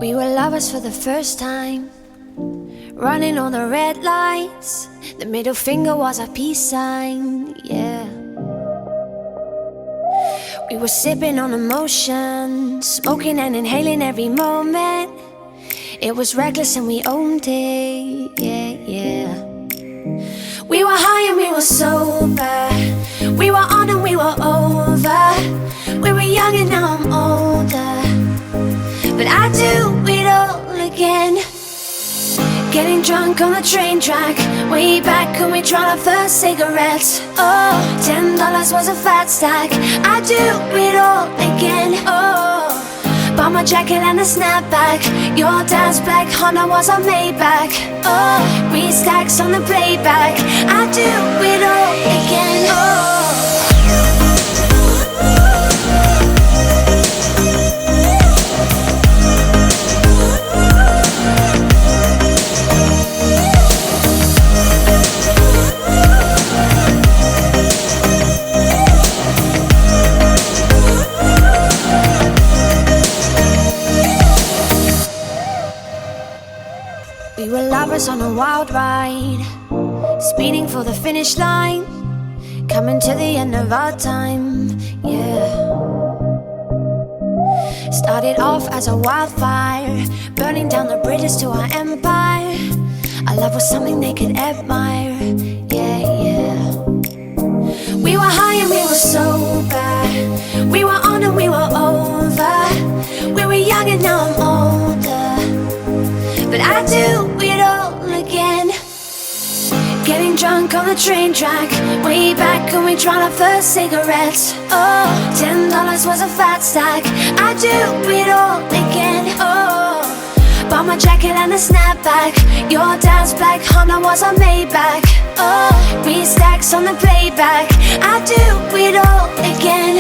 We were lovers for the first time, running on the red lights. The middle finger was our peace sign, yeah. We were sipping on emotion, smoking and inhaling every moment. It was reckless and we owned it, yeah, yeah. We were high and we were sober, we were on and we were over. We were young and now I'm older, but I do it all again. Getting drunk on the train track, way back when we tried our first cigarettes. Oh, $10 was a fat stack. I do it all again. Oh, bought my jacket and a snapback. Your dad's black Honda was our Maybach. Oh, 3 stacks on the playback. I do it all again. Oh. We were lovers on a wild ride, speeding for the finish line, coming to the end of our time, yeah. Started off as a wildfire, burning down the bridges to our empire. Our love was something they could admire, yeah, yeah. We were high and we were sober, we were on and we were over. We were young and now I'm older, but I do it all again. Getting drunk on the train track, way back when we tried our first cigarettes. Oh, $10 was a fat stack. I do it all again. Oh, bought my jacket and a snapback. Your dad's black Honda was our Maybach. Oh, 3 stacks on the playback. I do it all again.